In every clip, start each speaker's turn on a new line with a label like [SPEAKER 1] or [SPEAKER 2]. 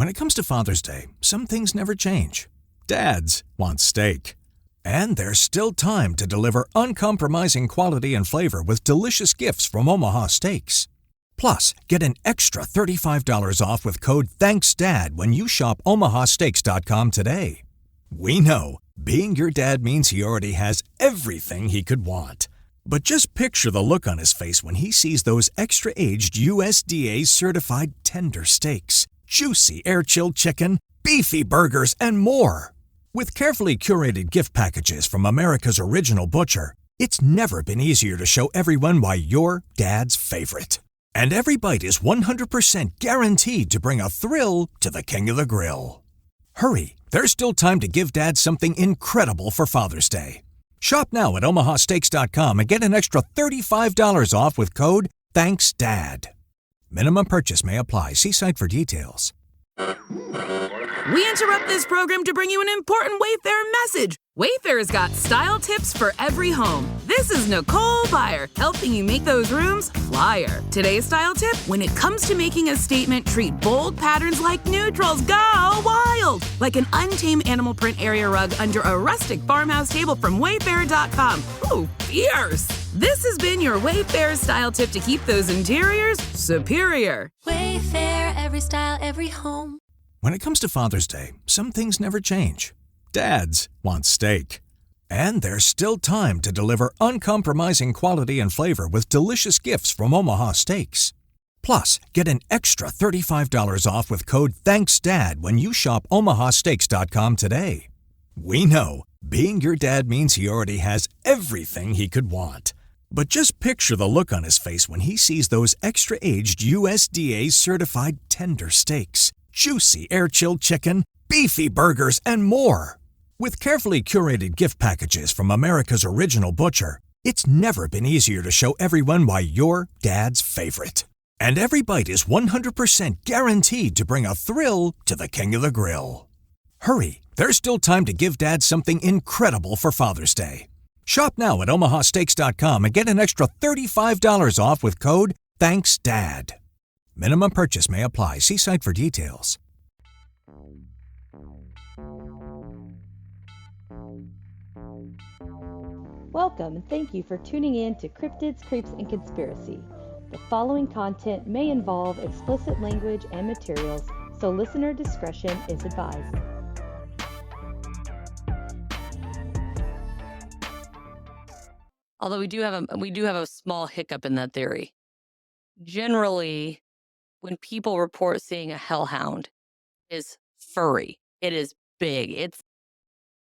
[SPEAKER 1] When it comes to Father's Day, some things never change. Dads want steak. And there's still time to deliver uncompromising quality and flavor with delicious gifts from Omaha Steaks. Plus, get an extra $35 off with code THANKSDAD when you shop omahasteaks.com today. We know, being your dad means he already has everything he could want. But just picture the look on his face when he sees those extra-aged USDA-certified tender steaks, juicy air-chilled chicken, beefy burgers, and more. With carefully curated gift packages from America's original butcher, it's never been easier to show everyone why you're Dad's favorite. And every bite is 100% guaranteed to bring a thrill to the king of the grill. Hurry, there's still time to give Dad something incredible for Father's Day. Shop now at omahasteaks.com and get an extra $35 off with code THANKSDAD. Minimum purchase may apply. See site for details.
[SPEAKER 2] We interrupt this program to bring you an important Wayfair message. Wayfair's got style tips for every home. This is Nicole Byer, helping you make those rooms flyer. Today's style tip: when it comes to making a statement, treat bold patterns like neutrals. Go wild! Like an untamed animal print area rug under a rustic farmhouse table from Wayfair.com. Ooh, fierce! This has been your Wayfair style tip to keep those interiors superior.
[SPEAKER 3] Wayfair, every style, every home.
[SPEAKER 1] When it comes to Father's Day, some things never change. Dads want steak. And there's still time to deliver uncompromising quality and flavor with delicious gifts from Omaha Steaks. Plus, get an extra $35 off with code THANKSDAD when you shop omahasteaks.com today. We know, being your dad means he already has everything he could want. But just picture the look on his face when he sees those extra-aged USDA-certified tender steaks, juicy air-chilled chicken, beefy burgers, and more. With carefully curated gift packages from America's original butcher, it's never been easier to show everyone why you're Dad's favorite. And every bite is 100% guaranteed to bring a thrill to the king of the grill. Hurry, there's still time to give Dad something incredible for Father's Day. Shop now at omahasteaks.com and get an extra $35 off with code THANKSDAD. Minimum purchase may apply. See site for details.
[SPEAKER 4] Welcome and thank you for tuning in to Cryptids, Creeps, and Conspiracy. The following content may involve explicit language and materials, so listener discretion is advised.
[SPEAKER 5] Although we do have a small hiccup in that theory. Generally, when people report seeing a hellhound, it is furry. It is big. It's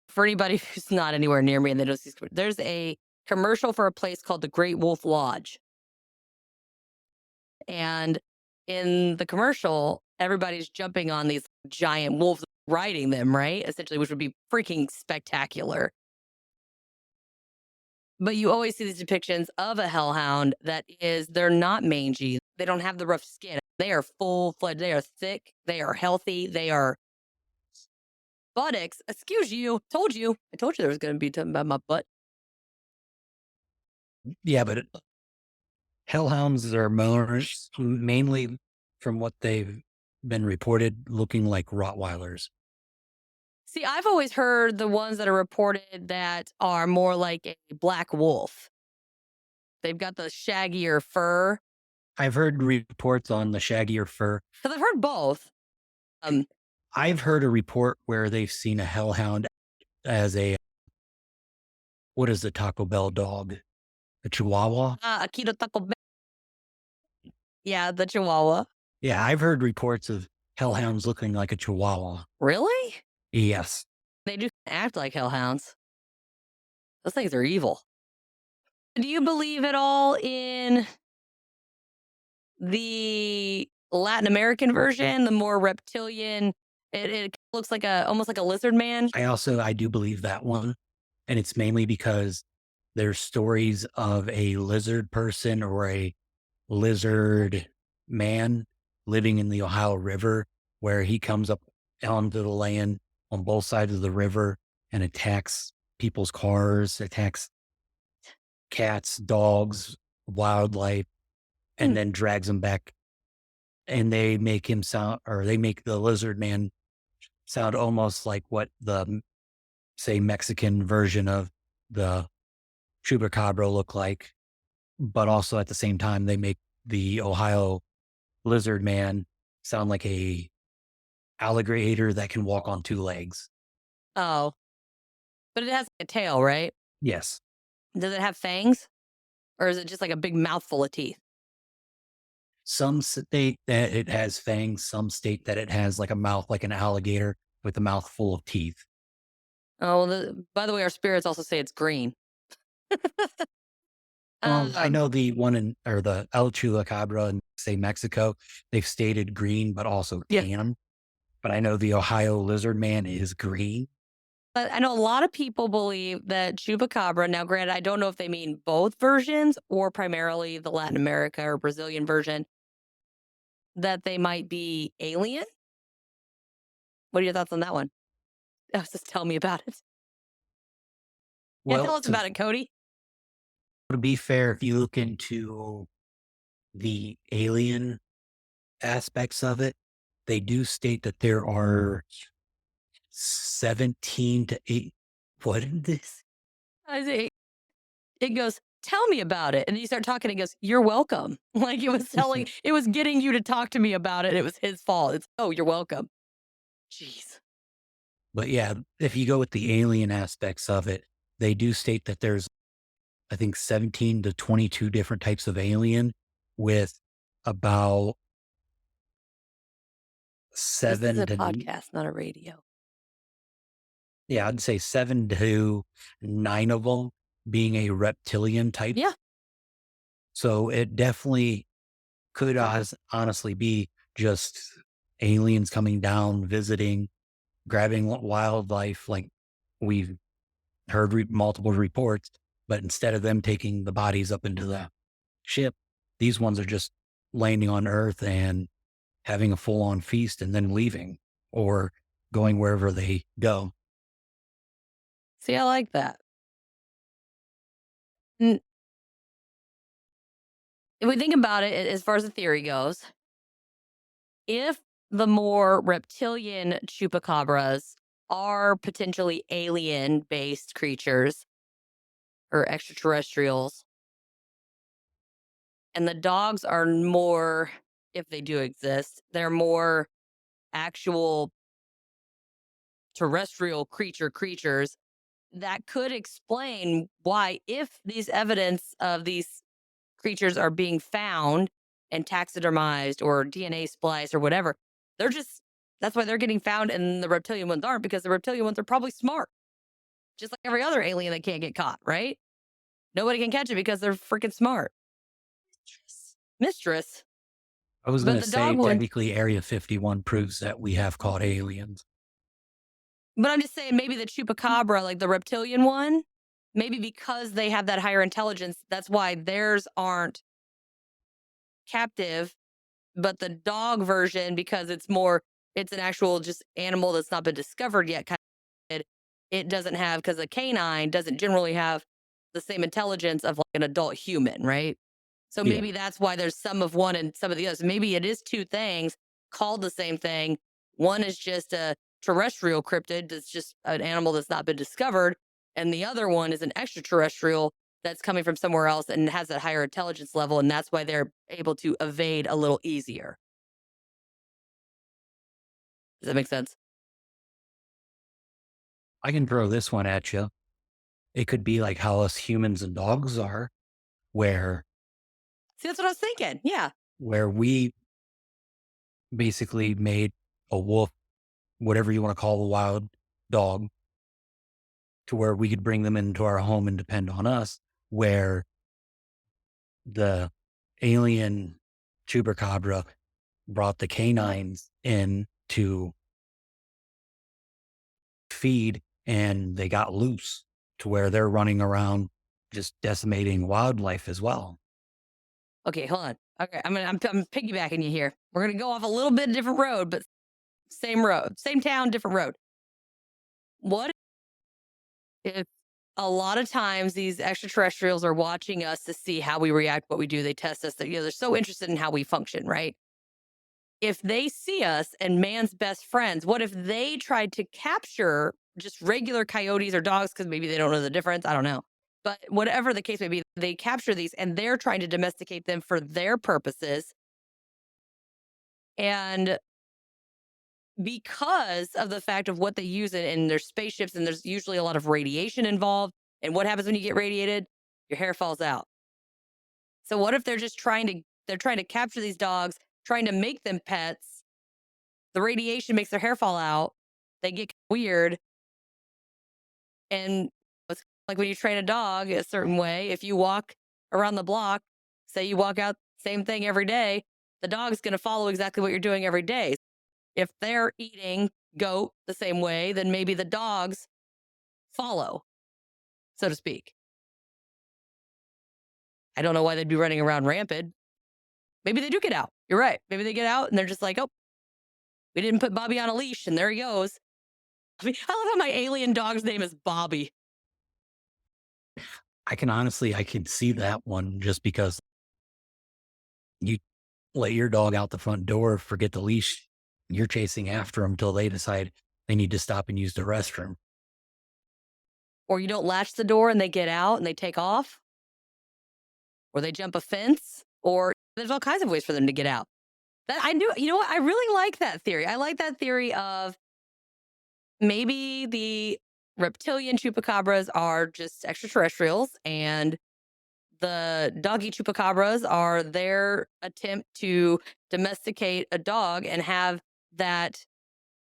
[SPEAKER 5] for anybody who's not anywhere near me and they don't see. There's a commercial for a place called the Great Wolf Lodge, and in the commercial, everybody's jumping on these giant wolves, riding them, right? Essentially, which would be freaking spectacular. But you always see these depictions of a hellhound they're not mangy. They don't have the rough skin. They are full-fledged. They are thick. They are healthy. They are buttocks. Excuse you. Told you. I told you there was going to be something about my butt.
[SPEAKER 6] Yeah, but hellhounds are mainly, from what they've been reported, looking like Rottweilers.
[SPEAKER 5] See, I've always heard the ones that are reported that are more like a black wolf. They've got the shaggier fur.
[SPEAKER 6] I've heard reports on the shaggier fur.
[SPEAKER 5] Because I've heard both.
[SPEAKER 6] I've heard a report where they've seen a hellhound as what is the Taco Bell dog? A Chihuahua?
[SPEAKER 5] Akito Taco Bell. Yeah, the Chihuahua.
[SPEAKER 6] Yeah, I've heard reports of hellhounds looking like a Chihuahua.
[SPEAKER 5] Really?
[SPEAKER 6] Yes.
[SPEAKER 5] They do act like hellhounds. Those things are evil. Do you believe at all in the Latin American version, the more reptilian? It looks like almost like a lizard man.
[SPEAKER 6] I do believe that one. And it's mainly because there's stories of a lizard person or a lizard man living in the Ohio River, where he comes up onto the land on both sides of the river and attacks people's cars, attacks cats, dogs, wildlife, and then drags them back and they make him sound, or they make the lizard man sound almost like what the, say, Mexican version of the chupacabra look like. But also at the same time, they make the Ohio lizard man sound like a alligator that can walk on two legs.
[SPEAKER 5] Oh, but it has a tail, right?
[SPEAKER 6] Yes.
[SPEAKER 5] Does it have fangs? Or is it just like a big mouthful of teeth?
[SPEAKER 6] Some state that it has fangs. Some state that it has like a mouth like an alligator with a mouth full of teeth.
[SPEAKER 5] Oh, by the way, our spirits also say it's green.
[SPEAKER 6] I know the one or the El Chupacabra in, say, Mexico, they've stated green, but also
[SPEAKER 5] Yeah.
[SPEAKER 6] tan. But I know the Ohio lizard man is green.
[SPEAKER 5] But I know a lot of people believe that Chupacabra, now granted, I don't know if they mean both versions or primarily the Latin America or Brazilian version, that they might be alien. What are your thoughts on that one? Just tell me about it. Yeah, tell
[SPEAKER 6] Well,
[SPEAKER 5] us about it, Cody.
[SPEAKER 6] to be fair, if you look into the alien aspects of it, they do state that there are 17 to 8. What is this?
[SPEAKER 5] I say, it goes, tell me about it. And you start talking, it goes, you're welcome. Like it was telling, it was getting you to talk to me about it. It was his fault. It's, oh, you're welcome. Jeez.
[SPEAKER 6] But yeah, if you go with the alien aspects of it, they do state that there's, I think, 17 to 22 different types of alien with about
[SPEAKER 5] This
[SPEAKER 6] 7
[SPEAKER 5] is a
[SPEAKER 6] to,
[SPEAKER 5] podcast, not a radio.
[SPEAKER 6] yeah, I'd say 7 to 9 of them being a reptilian type.
[SPEAKER 5] Yeah.
[SPEAKER 6] So it definitely could honestly be just aliens coming down, visiting, grabbing wildlife. Like we've heard multiple reports, but instead of them taking the bodies up into the ship, these ones are just landing on Earth and having a full on feast and then leaving or going wherever they go.
[SPEAKER 5] See, I like that. N- If we think about it, as far as the theory goes, if the more reptilian chupacabras are potentially alien based creatures or extraterrestrials, and the dogs are more, if they do exist, they're more actual terrestrial creatures, that could explain why, if these evidence of these creatures are being found and taxidermized or DNA spliced or whatever, that's why they're getting found and the reptilian ones aren't, because the reptilian ones are probably smart. Just like every other alien that can't get caught, right? Nobody can catch it because they're freaking smart. Mistress.
[SPEAKER 6] I was
[SPEAKER 5] But
[SPEAKER 6] going to
[SPEAKER 5] the
[SPEAKER 6] say,
[SPEAKER 5] dog one-
[SPEAKER 6] technically, Area 51 proves that we have caught aliens.
[SPEAKER 5] But I'm just saying, maybe the chupacabra, like the reptilian one, maybe because they have that higher intelligence, that's why theirs aren't captive. But the dog version, because it's an actual just animal that's not been discovered yet, it doesn't have, because a canine doesn't generally have the same intelligence of like an adult human, right? So
[SPEAKER 6] Yeah.
[SPEAKER 5] maybe that's why there's some of one and some of the others. Maybe it is two things called the same thing. One is just a terrestrial cryptid that's just an animal that's not been discovered. And the other one is an extraterrestrial that's coming from somewhere else and has a higher intelligence level. And that's why they're able to evade a little easier. Does that make sense?
[SPEAKER 6] I can throw this one at you. It could be like how us humans and dogs are, where
[SPEAKER 5] See, that's what I was thinking. Yeah.
[SPEAKER 6] we basically made a wolf, whatever you want to call a wild dog, to where we could bring them into our home and depend on us, where the alien chupacabra brought the canines in to feed, and they got loose to where they're running around just decimating wildlife as well.
[SPEAKER 5] Okay, hold on. Okay, I'm piggybacking you here. We're gonna go off a little bit different road, but same road, same town, different road. What if a lot of times these extraterrestrials are watching us to see how we react, what we do? They test us. They're so interested in how we function, right? if they see us and man's best friends, what if they tried to capture just regular coyotes or dogs? Because maybe they don't know the difference. I don't know. But whatever the case may be, they capture these and they're trying to domesticate them for their purposes. And because of the fact of what they use in their spaceships, and there's usually a lot of radiation involved. And what happens when you get radiated? Your hair falls out. So what if they're just trying to capture these dogs, trying to make them pets? The radiation makes their hair fall out. They get weird. And it's like when you train a dog a certain way, if you walk around the block, say you walk out, same thing every day, the dog's going to follow exactly what you're doing every day. If they're eating goat the same way, then maybe the dogs follow, so to speak. I don't know why they'd be running around rampant. Maybe they do get out. You're right. Maybe they get out and they're just like, oh, we didn't put Bobby on a leash and there he goes. I mean, I love how my alien dog's name is Bobby.
[SPEAKER 6] I can see that one just because you let your dog out the front door, forget the leash, you're chasing after them until they decide they need to stop and use the restroom.
[SPEAKER 5] Or you don't latch the door and they get out and they take off. Or they jump a fence. Or there's all kinds of ways for them to get out. That I do. You know what? I really like that theory. I like that theory of maybe the reptilian chupacabras are just extraterrestrials and the doggy chupacabras are their attempt to domesticate a dog and have that.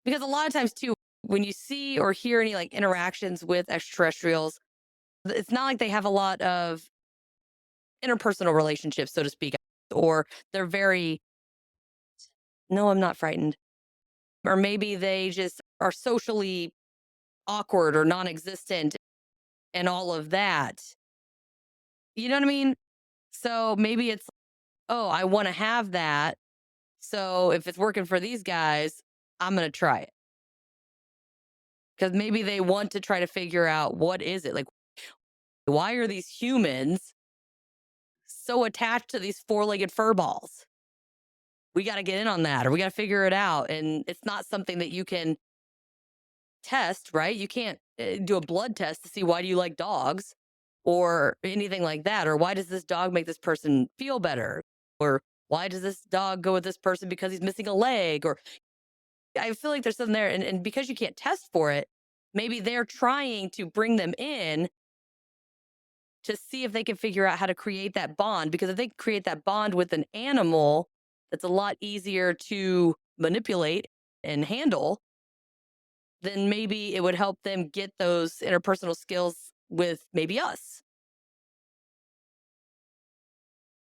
[SPEAKER 5] Because a lot of times too, when you see or hear any like interactions with extraterrestrials, it's not like they have a lot of interpersonal relationships, so to speak, or they're very, no, I'm not frightened. Or maybe they just are socially awkward or non-existent and all of that. You know what I mean? So maybe it's, oh, I want to have that. So if it's working for these guys, I'm going to try it. Because maybe they want to try to figure out what is it? Like, why are these humans so attached to these four-legged fur balls? We got to get in on that, or we got to figure it out. And it's not something that you can test, right? You can't do a blood test to see why do you like dogs or anything like that. Or why does this dog make this person feel better? Or why does this dog go with this person because he's missing a leg? Or I feel like there's something there. And because you can't test for it, maybe they're trying to bring them in to see if they can figure out how to create that bond. Because if they create that bond with an animal, that's a lot easier to manipulate and handle, then maybe it would help them get those interpersonal skills with maybe us.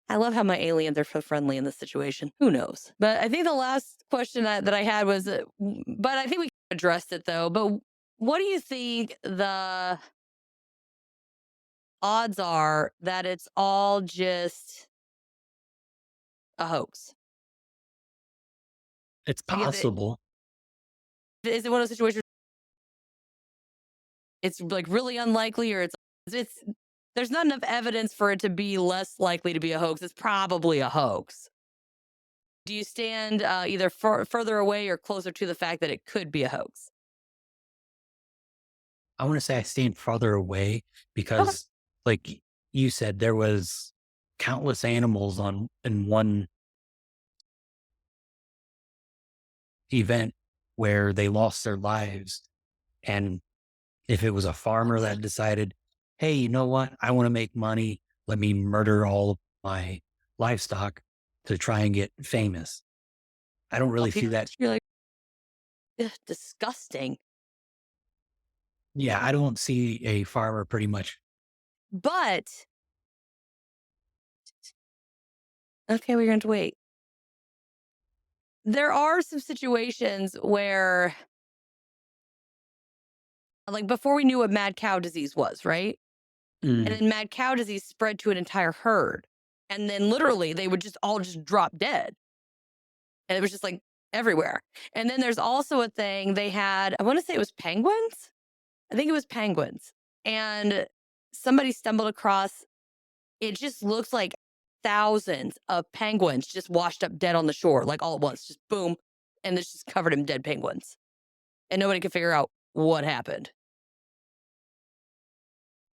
[SPEAKER 5] I love how my aliens are so friendly in this situation. Who knows? But I think the last question that I had was, but I think we addressed it though. But what do you think the odds are that it's all just a hoax?
[SPEAKER 6] It's possible.
[SPEAKER 5] Is it one of those situations it's like really unlikely, or it's there's not enough evidence for it to be less likely to be a hoax? It's probably a hoax. Do you stand either further away or closer to the fact that it could be a hoax?
[SPEAKER 6] I want to say I stand farther away because, like you said, there was countless animals in one event where they lost their lives. And if it was a farmer that decided, hey, you know what? I want to make money. Let me murder all of my livestock to try and get famous. I don't really see that.
[SPEAKER 5] You're like, ugh, disgusting.
[SPEAKER 6] Yeah, I don't see a farmer pretty much.
[SPEAKER 5] But okay, we're going to wait. There are some situations where, like before we knew what mad cow disease was, right? And then mad cow disease spread to an entire herd. And then literally they would just all just drop dead. And it was just like everywhere. And then there's also a thing they had, I want to say it was penguins. I think it was penguins. And somebody stumbled across, it just looks like thousands of penguins just washed up dead on the shore, like all at once, just boom. And it's just covered in dead penguins. And nobody could figure out what happened.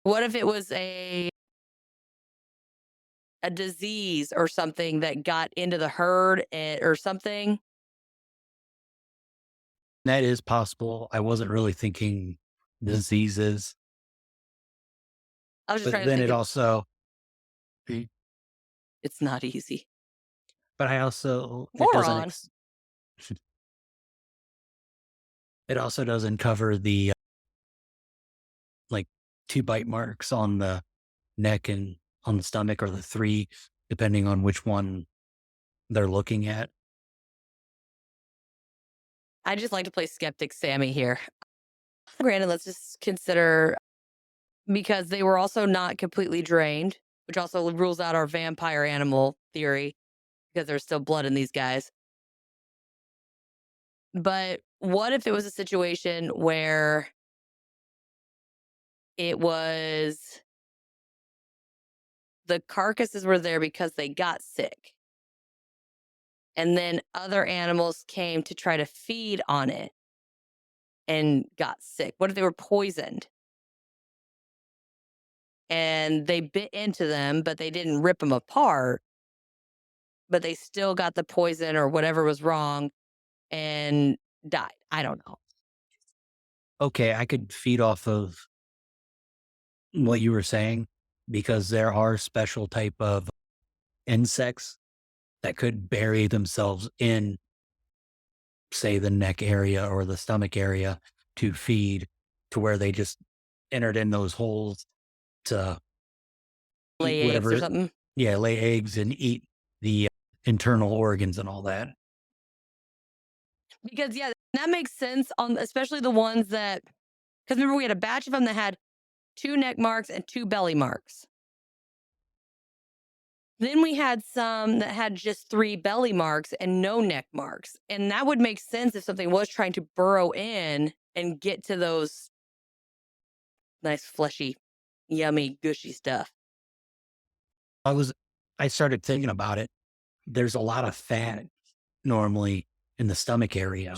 [SPEAKER 5] What if it was a disease or something that got into the herd or something?
[SPEAKER 6] That is possible. I wasn't really thinking diseases,
[SPEAKER 5] I was just
[SPEAKER 6] but
[SPEAKER 5] trying to
[SPEAKER 6] then
[SPEAKER 5] think
[SPEAKER 6] it
[SPEAKER 5] of,
[SPEAKER 6] also,
[SPEAKER 5] it's not easy.
[SPEAKER 6] but I also,
[SPEAKER 5] Moron.
[SPEAKER 6] it also doesn't cover the like 2 bite marks on the neck and on the stomach, or the 3, depending on which one they're looking at.
[SPEAKER 5] I just like to play skeptic Sammy here. Granted, let's just consider, because they were also not completely drained, which also rules out our vampire animal theory because there's still blood in these guys. But what if it was a situation where it was the carcasses were there because they got sick, and then other animals came to try to feed on it and got sick? What if they were poisoned and they bit into them, but they didn't rip them apart, but they still got the poison or whatever was wrong and died? I don't know.
[SPEAKER 6] Okay, I could feed off of what you were saying, because there are special type of insects that could bury themselves in, say, the neck area or the stomach area to feed, to where they just entered in those holes to
[SPEAKER 5] Lay
[SPEAKER 6] eat
[SPEAKER 5] eggs or
[SPEAKER 6] whatever.
[SPEAKER 5] something.
[SPEAKER 6] Yeah, lay eggs and eat the internal organs and all that.
[SPEAKER 5] Because yeah, that makes sense on especially the ones that, because remember we had a batch of them that had 2 neck marks and 2 belly marks. Then we had some that had just 3 belly marks and no neck marks. And that would make sense if something was trying to burrow in and get to those nice, fleshy, yummy, gushy stuff.
[SPEAKER 6] I started thinking about it. There's a lot of fat normally in the stomach area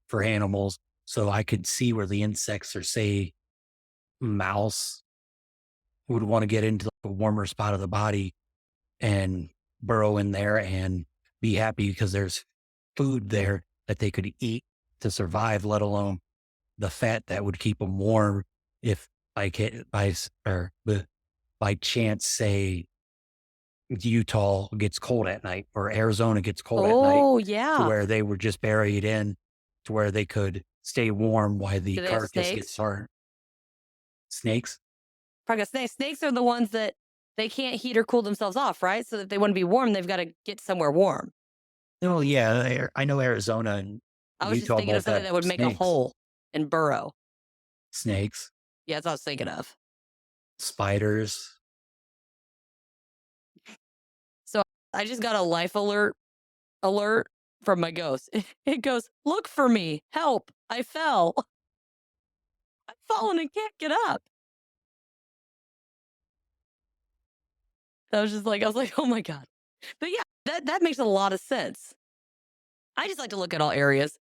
[SPEAKER 6] for animals. So I could see where the insects, or say mouse, would want to get into like a warmer spot of the body and burrow in there and be happy because there's food there that they could eat to survive, let alone the fat that would keep them warm if by chance, say, Utah gets cold at night or Arizona gets cold at night,
[SPEAKER 5] Oh,
[SPEAKER 6] to
[SPEAKER 5] yeah.
[SPEAKER 6] where they were just buried in, to where they could stay warm while the
[SPEAKER 5] Do they have
[SPEAKER 6] carcass
[SPEAKER 5] snakes?
[SPEAKER 6] gets hard. Snakes?
[SPEAKER 5] Probably got snakes. Snakes are the ones that they can't heat or cool themselves off, right? So if they want to be warm, they've got to get somewhere warm.
[SPEAKER 6] Oh, yeah. I know Arizona and
[SPEAKER 5] I was just
[SPEAKER 6] Utah
[SPEAKER 5] thinking of
[SPEAKER 6] both
[SPEAKER 5] something
[SPEAKER 6] have
[SPEAKER 5] that would make a
[SPEAKER 6] snakes.
[SPEAKER 5] hole and burrow.
[SPEAKER 6] Snakes,
[SPEAKER 5] Yeah, that's what I was thinking of.
[SPEAKER 6] spiders.
[SPEAKER 5] So I just got a life alert from my ghost. It goes, "Look for me. Help. I fell. I've fallen and can't get up." I was like, oh my God. But yeah, that makes a lot of sense. I just like to look at all areas.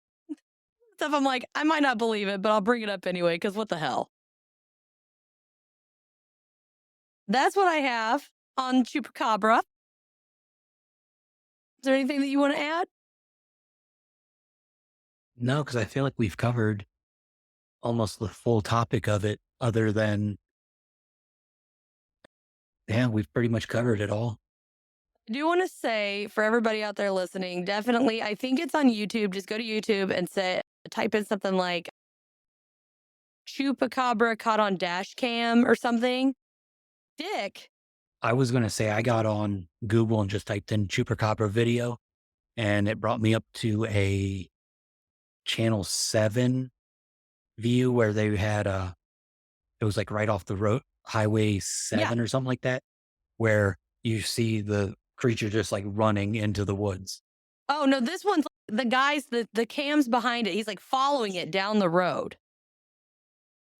[SPEAKER 5] Stuff I'm like, I might not believe it, but I'll bring it up anyway, because what the hell? That's what I have on Chupacabra. Is there anything that you want to add?
[SPEAKER 6] No, because I feel like we've covered almost the full topic of it, other than, yeah, we've pretty much covered it all.
[SPEAKER 5] I do want to say for everybody out there listening, definitely, I think it's on YouTube. Just go to YouTube and type in something like Chupacabra caught on dash cam or something. Dick.
[SPEAKER 6] I was going to say, I got on Google and just typed in Chupacabra video, and it brought me up to a channel 7 view where they had it was like right off the road, Highway 7 or something like that, where you see the creature just like running into the woods.
[SPEAKER 5] Oh no, this one's the guys, the cam's behind it. He's like following it down the road.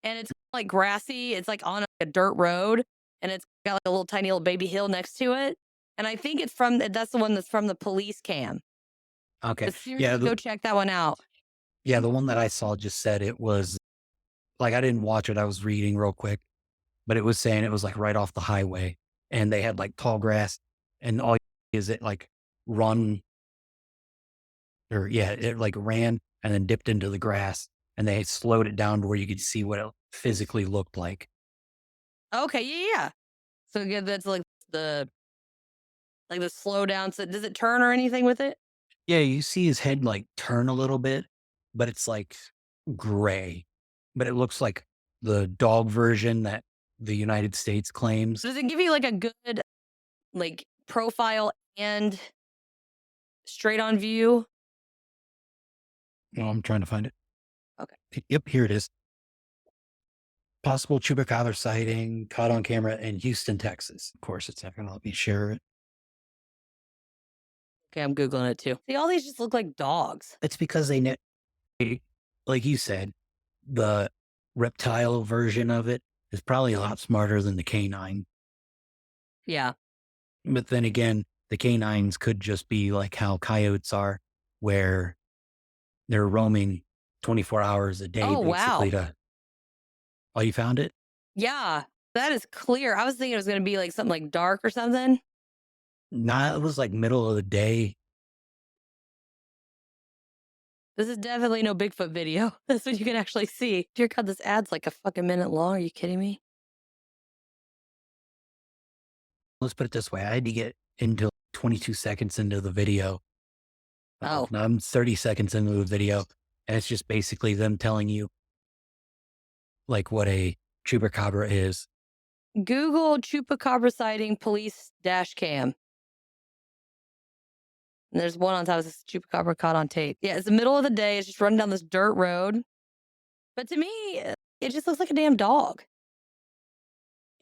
[SPEAKER 5] And it's like grassy. It's like on a dirt road, and it's got like a little tiny little baby hill next to it. And I think that's the one that's from the police cam.
[SPEAKER 6] Okay.
[SPEAKER 5] But seriously, go check that one out.
[SPEAKER 6] Yeah, the one that I saw just said it was like, I didn't watch it. I was reading real quick, but it was saying it was like right off the highway and they had like tall grass and all is it like run or yeah, it like ran and then dipped into the grass and they slowed it down to where you could see what it physically looked like.
[SPEAKER 5] Okay, yeah. So yeah, that's like the slow down. So does it turn or anything with it?
[SPEAKER 6] Yeah, you see his head like turn a little bit, but it's like gray, but it looks like the dog version that the United States claims.
[SPEAKER 5] Does it give you like a good like profile and straight on view?
[SPEAKER 6] No, I'm trying to find it.
[SPEAKER 5] Okay.
[SPEAKER 6] Yep, here it is. Possible chupacabra sighting caught on camera in Houston, Texas. Of course, it's not going to let me share it.
[SPEAKER 5] Okay, I'm Googling it too. See, all these just look like dogs.
[SPEAKER 6] It's because they know, like you said, the reptile version of it is probably a lot smarter than the canine.
[SPEAKER 5] Yeah.
[SPEAKER 6] But then again, the canines could just be like how coyotes are, where they're roaming 24 hours a day,
[SPEAKER 5] Oh,
[SPEAKER 6] basically
[SPEAKER 5] wow.
[SPEAKER 6] Oh, you found it?
[SPEAKER 5] Yeah, that is clear. I was thinking it was going to be like something like dark or something.
[SPEAKER 6] Nah, it was like middle of the day.
[SPEAKER 5] This is definitely no Bigfoot video. That's what you can actually see. Dear God, this ad's like a fucking minute long. Are you kidding me?
[SPEAKER 6] Let's put it this way. I had to get into 22 seconds into the video.
[SPEAKER 5] Oh.
[SPEAKER 6] Now I'm 30 seconds into the video, and it's just basically them telling you like what a chupacabra is.
[SPEAKER 5] Google chupacabra sighting police dash cam. And there's one on top of this chupacabra caught on tape. Yeah, it's the middle of the day. It's just running down this dirt road. But to me, it just looks like a damn dog.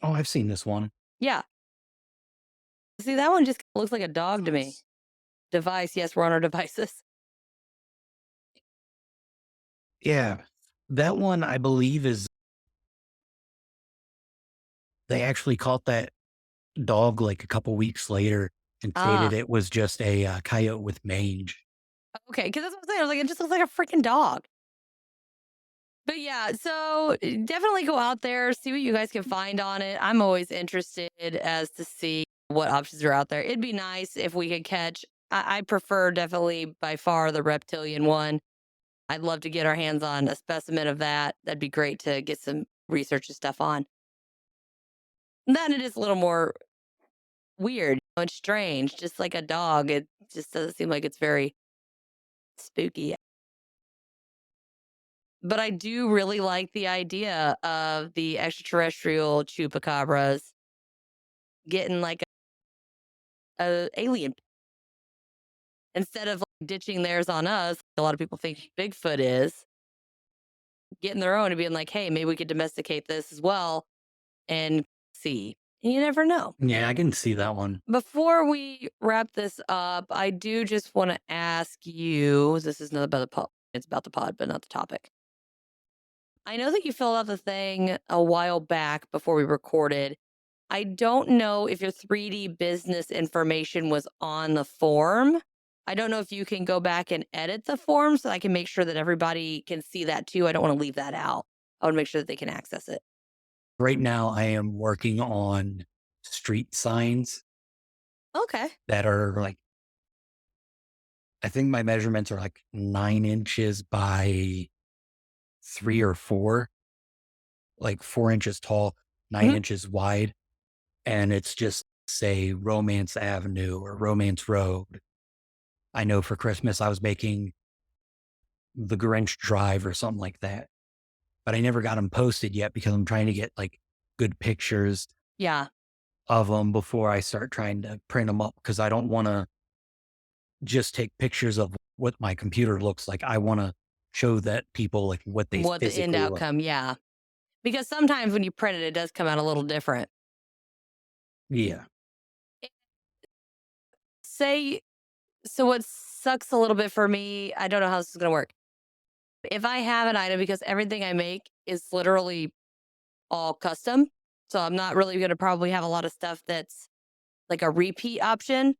[SPEAKER 6] Oh, I've seen this one.
[SPEAKER 5] Yeah. See, that one just looks like a dog to me. Device. Yes, we're on our devices.
[SPEAKER 6] Yeah. That one, I believe, is they actually caught that dog like a couple weeks later and stated it was just a coyote with mange.
[SPEAKER 5] Okay, because that's what I'm saying. I was like, it just looks like a freaking dog. But yeah, so definitely go out there, see what you guys can find on it. I'm always interested as to see what options are out there. It'd be nice if we could catch, I prefer definitely by far the reptilian one. I'd love to get our hands on a specimen of that. That'd be great to get some research and stuff on. And then it is a little more weird and strange, just like a dog. It just doesn't seem like it's very spooky. But I do really like the idea of the extraterrestrial chupacabras getting like a alien instead of like ditching theirs on us. A lot of people think Bigfoot is getting their own and being like, hey, maybe we could domesticate this as well and see. And you never know.
[SPEAKER 6] Yeah, I can see that one.
[SPEAKER 5] Before we wrap this up, I do just want to ask you, this is not about the pod. It's about the pod, but not the topic. I know that you filled out the thing a while back before we recorded. I don't know if your 3D business information was on the form. I don't know if you can go back and edit the form so I can make sure that everybody can see that too. I don't want to leave that out. I want to make sure that they can access it.
[SPEAKER 6] Right now, I am working on street signs
[SPEAKER 5] Okay.
[SPEAKER 6] that are like, I think my measurements are like 9 inches by 3 or 4, like 4 inches tall, 9 inches wide. And it's just say Romance Avenue or Romance Road. I know for Christmas I was making the Grinch Drive or something like that, but I never got them posted yet because I'm trying to get like good pictures
[SPEAKER 5] Yeah.
[SPEAKER 6] of them before I start trying to print them up. Cause I don't want to just take pictures of what my computer looks like. I want to show that people like what they
[SPEAKER 5] What the
[SPEAKER 6] physically
[SPEAKER 5] end
[SPEAKER 6] look.
[SPEAKER 5] outcome. Yeah. Because sometimes when you print it, it does come out a little different.
[SPEAKER 6] Yeah.
[SPEAKER 5] So what sucks a little bit for me, I don't know how this is going to work. If I have an item, because everything I make is literally all custom. So I'm not really going to probably have a lot of stuff that's like a repeat option,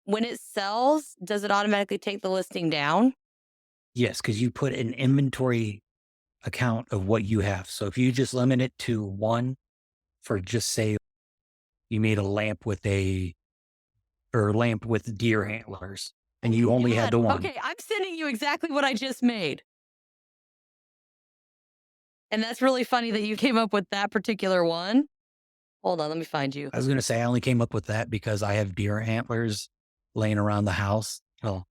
[SPEAKER 5] when it sells, does it automatically take the listing down?
[SPEAKER 6] Yes, because you put an inventory account of what you have. So if you just limit it to one for just say you made a lamp with deer antlers and you only had
[SPEAKER 5] God,
[SPEAKER 6] the one.
[SPEAKER 5] okay, I'm sending you exactly what I just made. And that's really funny that you came up with that particular one. Hold on, let me find you.
[SPEAKER 6] I was going to say I only came up with that because I have deer antlers laying around the house. Well,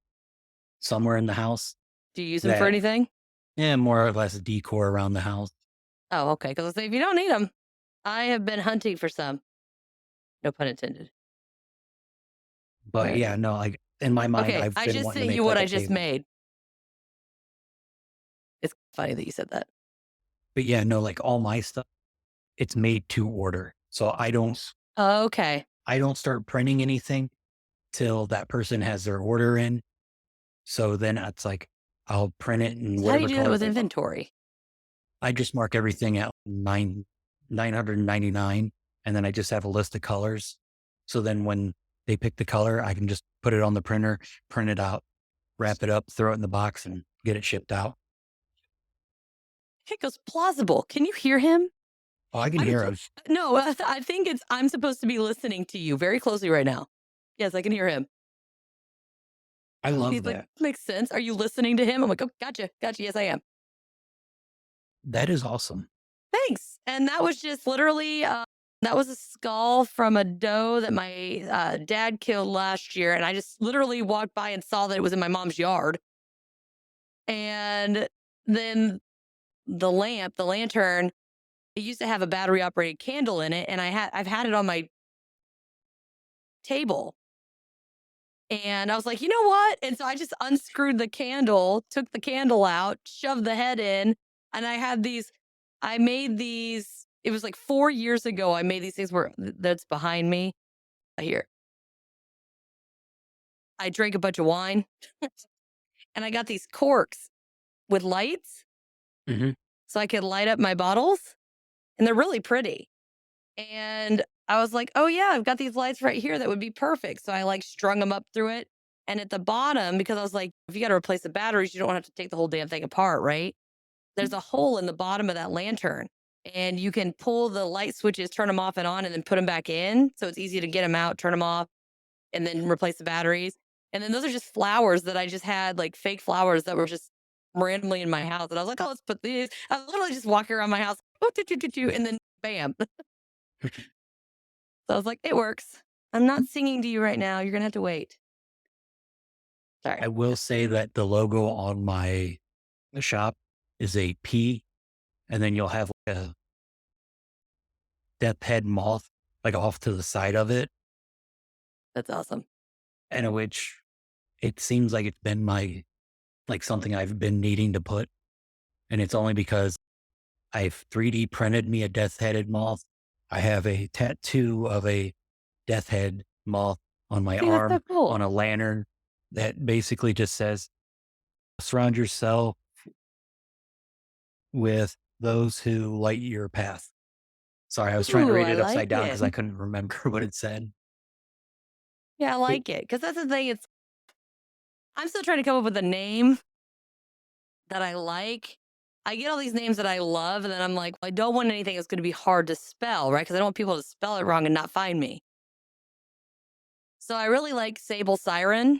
[SPEAKER 6] somewhere in the house.
[SPEAKER 5] Do you use them for anything?
[SPEAKER 6] Yeah, more or less decor around the house.
[SPEAKER 5] Oh, okay. Because if you don't need them, I have been hunting for some. No pun intended.
[SPEAKER 6] But
[SPEAKER 5] Where-
[SPEAKER 6] yeah, no, like in my mind,
[SPEAKER 5] Okay,
[SPEAKER 6] I've
[SPEAKER 5] I
[SPEAKER 6] been
[SPEAKER 5] just
[SPEAKER 6] wanting to
[SPEAKER 5] sent
[SPEAKER 6] make
[SPEAKER 5] you what
[SPEAKER 6] like
[SPEAKER 5] I
[SPEAKER 6] a
[SPEAKER 5] just
[SPEAKER 6] table.
[SPEAKER 5] made. It's funny that you said that.
[SPEAKER 6] But yeah, no, like all my stuff, it's made to order. So I don't
[SPEAKER 5] Okay.
[SPEAKER 6] start printing anything till that person has their order in. So then it's like I'll print it and
[SPEAKER 5] So how do you
[SPEAKER 6] whatever
[SPEAKER 5] do that
[SPEAKER 6] color
[SPEAKER 5] with
[SPEAKER 6] they want.
[SPEAKER 5] inventory?
[SPEAKER 6] I just mark everything at 999, and then I just have a list of colors. So then when they pick the color, I can just put it on the printer, print it out, wrap it up, throw it in the box, and get it shipped out.
[SPEAKER 5] It goes plausible. Can you hear him?
[SPEAKER 6] Oh, I can
[SPEAKER 5] I'm-
[SPEAKER 6] hear him.
[SPEAKER 5] No, I think I'm supposed to be listening to you very closely right now. Yes, I can hear him.
[SPEAKER 6] I love
[SPEAKER 5] He's
[SPEAKER 6] that.
[SPEAKER 5] like, makes sense. Are you listening to him? I'm like, oh, gotcha. Yes, I am.
[SPEAKER 6] That is awesome.
[SPEAKER 5] Thanks. And that was just literally, that was a skull from a doe that my dad killed last year. And I just literally walked by and saw that it was in my mom's yard. And then the lantern, it used to have a battery operated candle in it. And I've had it on my table. And I was like, you know what? And so I just unscrewed the candle, took the candle out, shoved the head in, and I made these. It was like 4 years ago. I made these things that's behind me. Here. I drank a bunch of wine and I got these corks with lights
[SPEAKER 6] Mhm.
[SPEAKER 5] so I could light up my bottles, and they're really pretty. And I was like, oh, yeah, I've got these lights right here that would be perfect. So I like strung them up through it. And at the bottom, because I was like, if you got to replace the batteries, you don't have to take the whole damn thing apart, right? There's a hole in the bottom of that lantern. And you can pull the light switches, turn them off and on, and then put them back in. So it's easy to get them out, turn them off, and then replace the batteries. And then those are just flowers that I just had, like fake flowers that were just randomly in my house. And I was like, oh, let's put these. I was literally just walking around my house, and then bam. So I was like, it works. I'm not singing to you right now. You're going to have to wait. Sorry.
[SPEAKER 6] I will say that the logo on my shop is a P, and then you'll have like a death head moth like off to the side of it,
[SPEAKER 5] That's awesome.
[SPEAKER 6] and which it seems like it's been like something I've been needing to put, and it's only because I've 3D printed me a death headed moth. I have a tattoo of a death head moth on my
[SPEAKER 5] See, that's
[SPEAKER 6] arm
[SPEAKER 5] so cool.
[SPEAKER 6] on a lantern that basically just says, surround yourself with those who light your path. Sorry, I was trying to
[SPEAKER 5] Ooh,
[SPEAKER 6] read
[SPEAKER 5] I
[SPEAKER 6] it upside
[SPEAKER 5] like
[SPEAKER 6] down
[SPEAKER 5] it.
[SPEAKER 6] because I couldn't remember what it said.
[SPEAKER 5] Yeah, I like it. Because that's the thing. I'm still trying to come up with a name that I like. I get all these names that I love, and then I'm like, well, I don't want anything that's going to be hard to spell, right? Because I don't want people to spell it wrong and not find me. So I really like Sable Siren.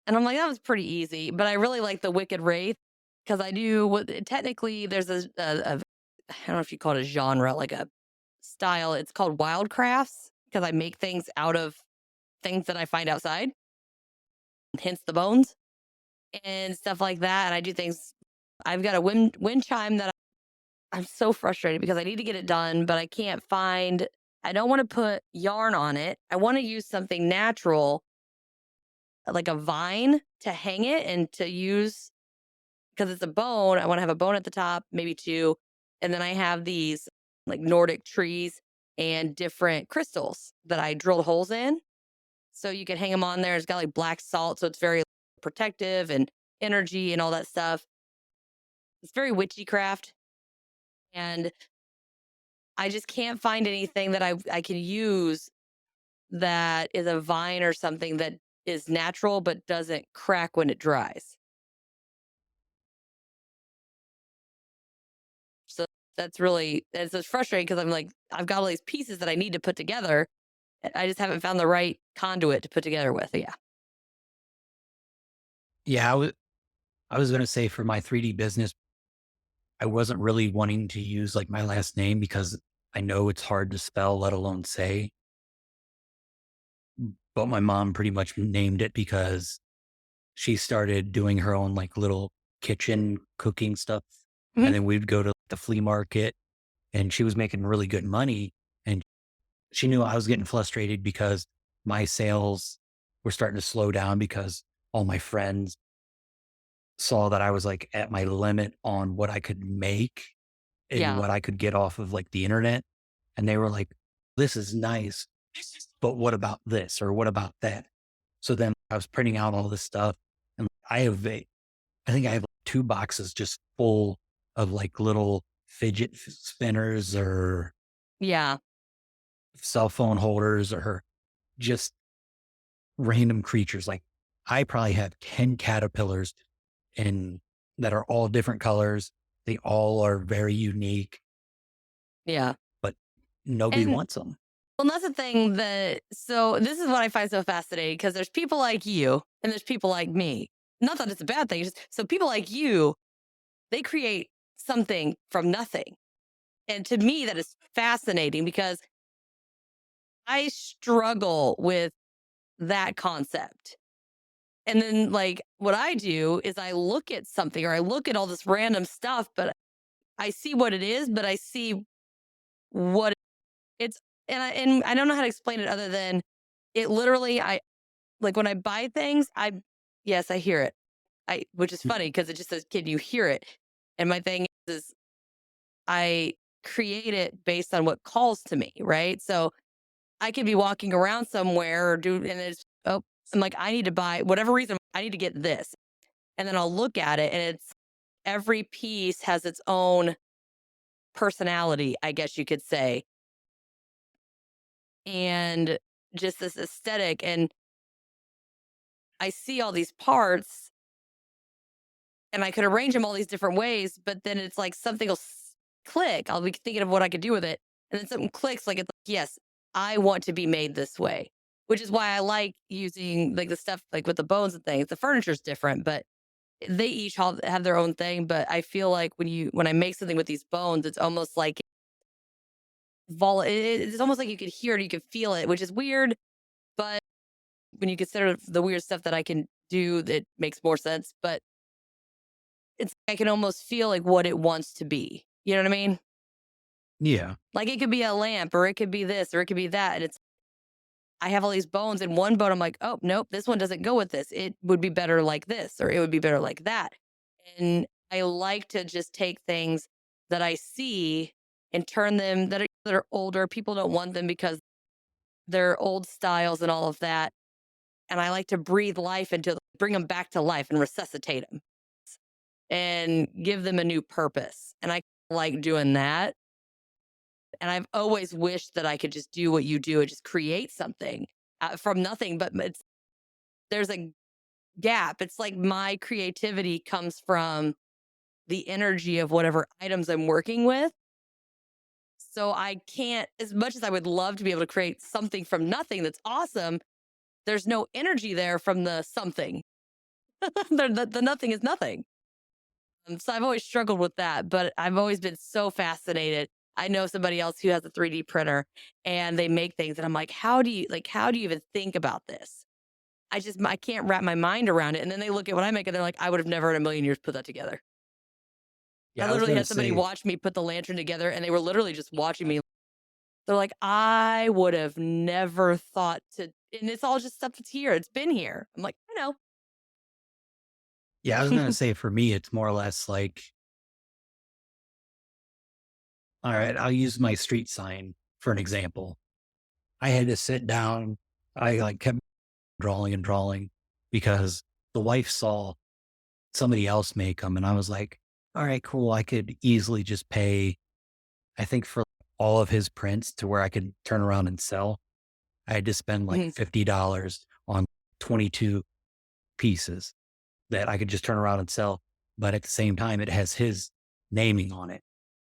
[SPEAKER 5] And I'm like, that was pretty easy. But I really like the Wicked Wraith because I do technically there's I don't know if you call it a genre, like a style. It's called wildcrafts because I make things out of things that I find outside, hence the bones and stuff like that. And I do things. I've got a wind chime that I'm so frustrated because I need to get it done, but I can't find. I don't want to put yarn on it. I want to use something natural, like a vine, to hang it and to use because it's a bone. I want to have a bone at the top, maybe two, and then I have these like Nordic trees and different crystals that I drilled holes in. So you can hang them on there. It's got like black salt, so it's very protective and energy and all that stuff. It's very witchy craft. And I just can't find anything that I can use that is a vine or something that is natural but doesn't crack when it dries. So it's just frustrating because I'm like, I've got all these pieces that I need to put together. I just haven't found the right conduit to put together with. Yeah.
[SPEAKER 6] Yeah, I was gonna say for my 3D business, I wasn't really wanting to use like my last name because I know it's hard to spell, let alone say. But my mom pretty much named it because she started doing her own like little kitchen cooking stuff.
[SPEAKER 5] Mhm.
[SPEAKER 6] And then we'd go to the flea market and she was making really good money. And she knew I was getting frustrated because my sales were starting to slow down because all my friends saw that I was like at my limit on what I could make and
[SPEAKER 5] Yeah.
[SPEAKER 6] what I could get off of like the internet. And they were like, this is nice, but what about this or what about that? So then I was printing out all this stuff and I think I have 2 boxes just full of like little fidget spinners or
[SPEAKER 5] Yeah.
[SPEAKER 6] cell phone holders or just random creatures. Like I probably have 10 caterpillars and that are all different colors. They all are very unique,
[SPEAKER 5] Yeah.
[SPEAKER 6] but nobody
[SPEAKER 5] And
[SPEAKER 6] wants them.
[SPEAKER 5] well, that's the thing so this is what I find so fascinating because there's people like you and there's people like me. Not that it's a bad thing. So people like you, they create something from nothing. And to me, that is fascinating because I struggle with that concept. And then, like, what I do is I look at something or I look at all this random stuff, but I see what it is, but I see what it's, and I don't know how to explain it other than it literally, I like when I buy things, yes, I hear it. Which is funny because it just says, can you hear it? And my thing is I create it based on what calls to me, right? So I could be walking around somewhere and I'm like, I need to buy whatever reason, I need to get this. And then I'll look at it and every piece has its own personality, I guess you could say, and just this aesthetic. And I see all these parts and I could arrange them all these different ways, but then it's like something will click. I'll be thinking of what I could do with it. And then something clicks like it's like, yes, I want to be made this way, which is why I like using like the stuff like with the bones and things. The furniture's different, but they each have their own thing. But I feel like when I make something with these bones, it's almost like it's almost like you could hear it, you could feel it, which is weird. But when you consider the weird stuff that I can do, that makes more sense. But I can almost feel like what it wants to be. You know what I mean?
[SPEAKER 6] Yeah.
[SPEAKER 5] Like it could be a lamp or it could be this or it could be that. And I have all these bones and one bone, I'm like, oh, nope, this one doesn't go with this. It would be better like this or it would be better like that. And I like to just take things that I see and turn them that are older. People don't want them because they're old styles and all of that. And I like to breathe life bring them back to life and resuscitate them and give them a new purpose. And I like doing that. And I've always wished that I could just do what you do and just create something from nothing. But there's a gap. It's like my creativity comes from the energy of whatever items I'm working with. So I can't, as much as I would love to be able to create something from nothing that's awesome, there's no energy there from the something. The nothing is nothing. So I've always struggled with that, but I've always been so fascinated. I know somebody else who has a 3D printer and they make things and I'm like, how do you even think about this? I can't wrap my mind around it. And then they look at what I make and they're like, I would have never in a million years put that together. I
[SPEAKER 6] Yeah. I was
[SPEAKER 5] literally
[SPEAKER 6] going
[SPEAKER 5] had
[SPEAKER 6] to
[SPEAKER 5] somebody
[SPEAKER 6] say,
[SPEAKER 5] watch me put the lantern together and they were literally just watching me. They're like, I would have never thought to, and it's all just stuff that's here. It's been here. I'm like, I
[SPEAKER 6] yeah, I was going to say for me, it's more or less like, all right, I'll use my street sign for an example. I had to sit down. I like kept drawing and drawing because the wife saw somebody else make them. And I was like, all right, cool. I could easily just pay, I think for all of his prints to where I could turn around and sell, I had to spend like $50 on 22 pieces that I could just turn around and sell. But at the same time, it has his naming on it.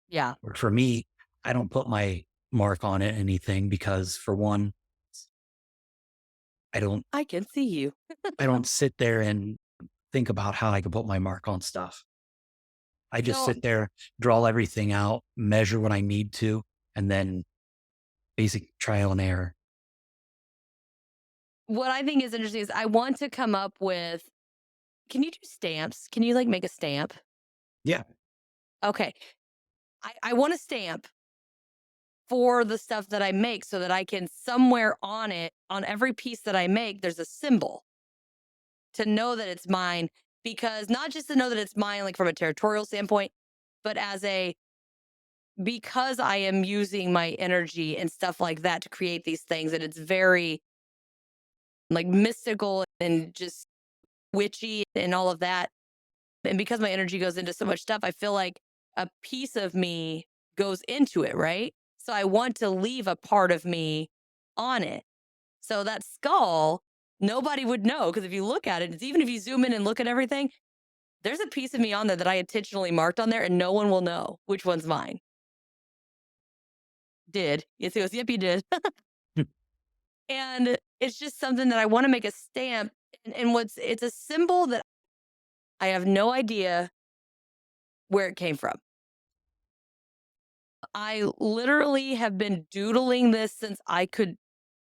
[SPEAKER 5] Yeah.
[SPEAKER 6] Or for me, I don't put my mark on it, anything, because for one,
[SPEAKER 5] I can see you.
[SPEAKER 6] I don't sit there and think about how I can put my mark on stuff. I just
[SPEAKER 5] No.
[SPEAKER 6] sit there, draw everything out, measure what I need to, and then basic trial and error.
[SPEAKER 5] What I think is interesting is I want to come up with, can you do stamps? Can you like make a stamp?
[SPEAKER 6] Yeah.
[SPEAKER 5] Okay. I want a stamp for the stuff that I make so that I can somewhere on it, on every piece that I make, there's a symbol to know that it's mine. Because not just to know that it's mine, like from a territorial standpoint, but because I am using my energy and stuff like that to create these things. And it's very like mystical and just witchy and all of that. And because my energy goes into so much stuff, I feel like a piece of me goes into it, right? So I want to leave a part of me on it. So that skull, nobody would know, because if you look at it, it's, even if you zoom in and look at everything, there's a piece of me on there that I intentionally marked on there, and no one will know which one's mine. Did. Yes, he goes, yep, you did. And it's just something that I want to make a stamp. And it's a symbol that I have no idea where it came from. I literally have been doodling this since I could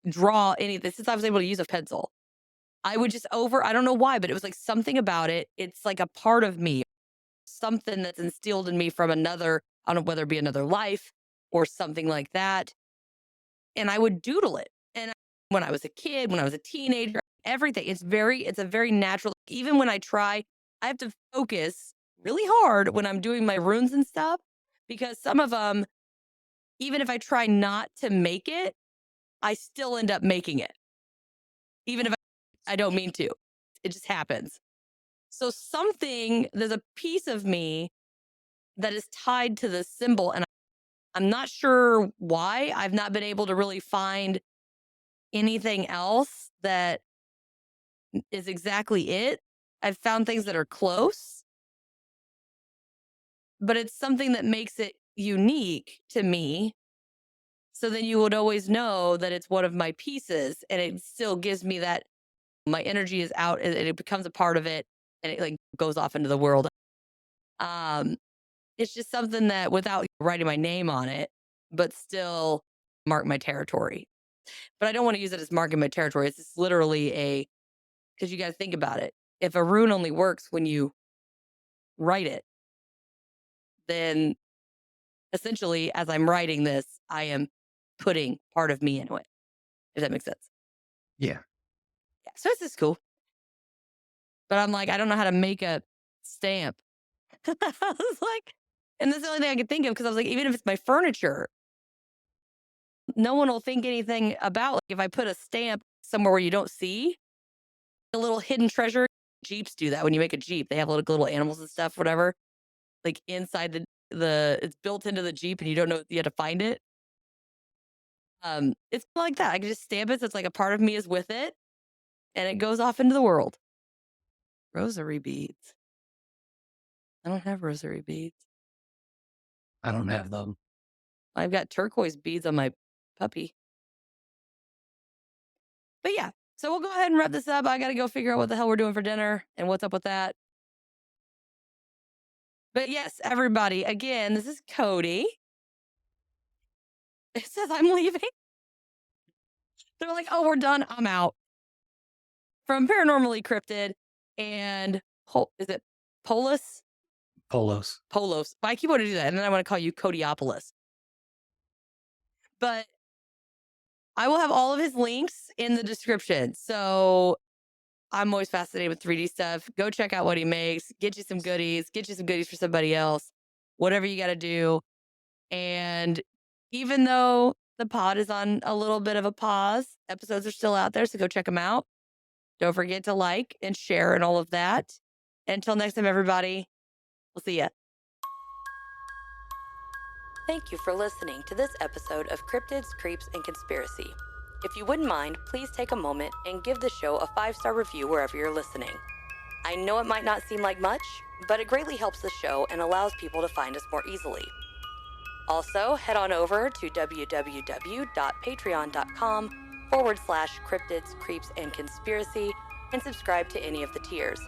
[SPEAKER 5] draw anything, since I was able to use a pencil. I would just I don't know why, but it was like something about it. It's like a part of me, something that's instilled in me from another, I don't know whether it be another life or something like that. And I would doodle it. And when I was a kid, when I was a teenager, everything, it's a very natural, even when I have to focus really hard when I'm doing my runes and stuff, because some of them, even if I try not to make it, I still end up making it. Even if I don't mean to, it just happens. So there's a piece of me that is tied to this symbol, and I'm not sure why. I've not been able to really find anything else that is exactly it. I've found things that are close, but it's something that makes it unique to me. So then you would always know that it's one of my pieces, and it still gives me that my energy is out and it becomes a part of it, and it like goes off into the world. It's just something that, without writing my name on it, but still mark my territory. But I don't want to use it as marking my territory. It's just literally because you got to think about it. If a rune only works when you write it, then essentially, as I'm writing this, I am putting part of me into it, if that makes sense.
[SPEAKER 6] Yeah.
[SPEAKER 5] Yeah. So this is cool. But I'm like, I don't know how to make a stamp. I was like, and that's the only thing I could think of, because I was like, even if it's my furniture, no one will think anything about, like, if I put a stamp somewhere where you don't see a little hidden treasure. Jeeps do that. When you make a Jeep, they have little animals and stuff, whatever, like inside it's built into the Jeep and you don't know, you have to find it. It's like that. I can just stamp it so it's like a part of me is with it, and it goes off into the world. Rosary beads. I don't have rosary beads.
[SPEAKER 6] I don't have them.
[SPEAKER 5] I've got turquoise beads on my puppy. But yeah, so we'll go ahead and wrap this up. I got to go figure out what the hell we're doing for dinner and what's up with that. But yes, everybody, again, this is Cody. It says I'm leaving. They're like, oh, we're done. I'm out. From Paranormally Cryptid and, is it Polos?
[SPEAKER 6] Polos.
[SPEAKER 5] Polos. I keep wanting to do that, and then I want to call you Codiopolis. But I will have all of his links in the description. So I'm always fascinated with 3D stuff. Go check out what he makes. Get you some goodies. Get you some goodies for somebody else. Whatever you got to do. And even though the pod is on a little bit of a pause, episodes are still out there, so go check them out. Don't forget to like and share and all of that. Until next time, everybody, we'll see ya. Thank you for listening to this episode of Cryptids, Creeps, and Conspiracy. If you wouldn't mind, please take a moment and give the show a 5-star review wherever you're listening. I know it might not seem like much, but it greatly helps the show and allows people to find us more easily. Also, head on over to www.patreon.com/cryptids, creeps, and conspiracy and subscribe to any of the tiers.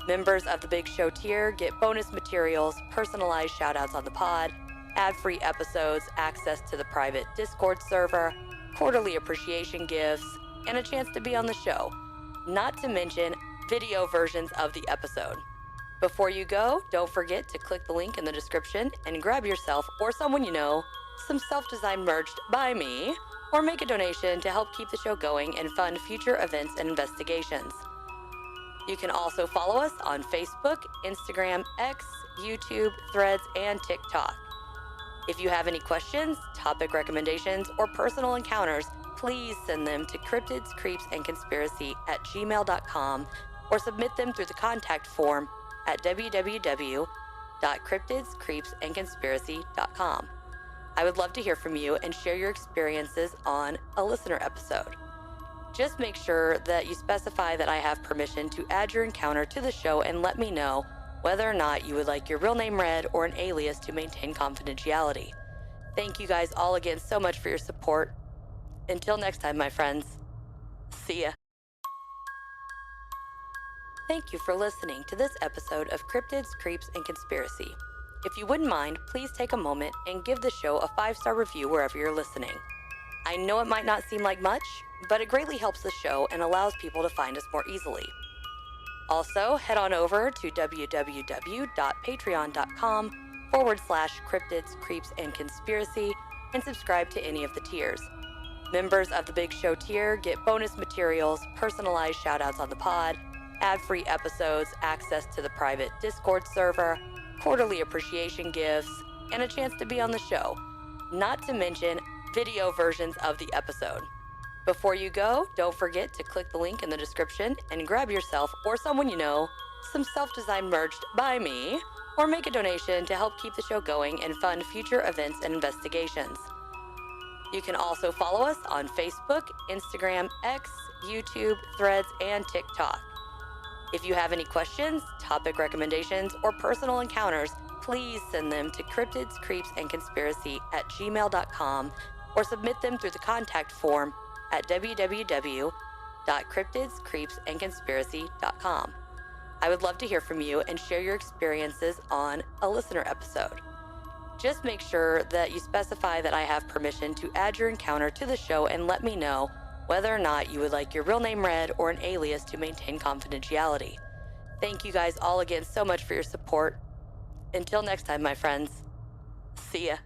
[SPEAKER 5] Members of the Big Show tier get bonus materials, personalized shoutouts on the pod, ad-free episodes, access to the private Discord server, quarterly appreciation gifts, and a chance to be on the show. Not to mention video versions of the episode. Before you go, don't forget to click the link in the description and grab yourself or someone you know some self-designed merch by me, or make a donation to help keep the show going and fund future events and investigations. You can also follow us on Facebook, Instagram, X, YouTube, Threads, and TikTok. If you have any questions, topic recommendations, or personal encounters, please send them to cryptidscreepsandconspiracy@gmail.com or submit them through the contact form at www.cryptidscreepsandconspiracy.com. I would love to hear from you and share your experiences on a listener episode. Just make sure that you specify that I have permission to add your encounter to the show and let me know whether or not you would like your real name read or an alias to maintain confidentiality. Thank you guys all again so much for your support. Until next time, my friends. See ya. Thank you for listening to this episode of Cryptids, Creeps, and Conspiracy. If you wouldn't mind, please take a moment and give the show a 5-star review wherever you're listening. I know it might not seem like much, but it greatly helps the show and allows people to find us more easily. Also, head on over to www.patreon.com/cryptids, creeps, and conspiracy and subscribe to any of the tiers. Members of the Big Show tier get bonus materials, personalized shoutouts on the pod, ad-free episodes, access to the private Discord server, quarterly appreciation gifts, and a chance to be on the show. Not to mention video versions of the episode. Before you go, don't forget to click the link in the description and grab yourself or someone you know some self-designed merch by me, or make a donation to help keep the show going and fund future events and investigations. You can also follow us on Facebook, Instagram, X, YouTube, Threads, and TikTok. If you have any questions, topic recommendations, or personal encounters, please send them to cryptidscreepsandconspiracy@gmail.com or submit them through the contact form at www.cryptidscreepsandconspiracy.com. I would love to hear from you and share your experiences on a listener episode. Just make sure that you specify that I have permission to add your encounter to the show and let me know whether or not you would like your real name read or an alias to maintain confidentiality. Thank you guys all again so much for your support. Until next time, my friends. See ya.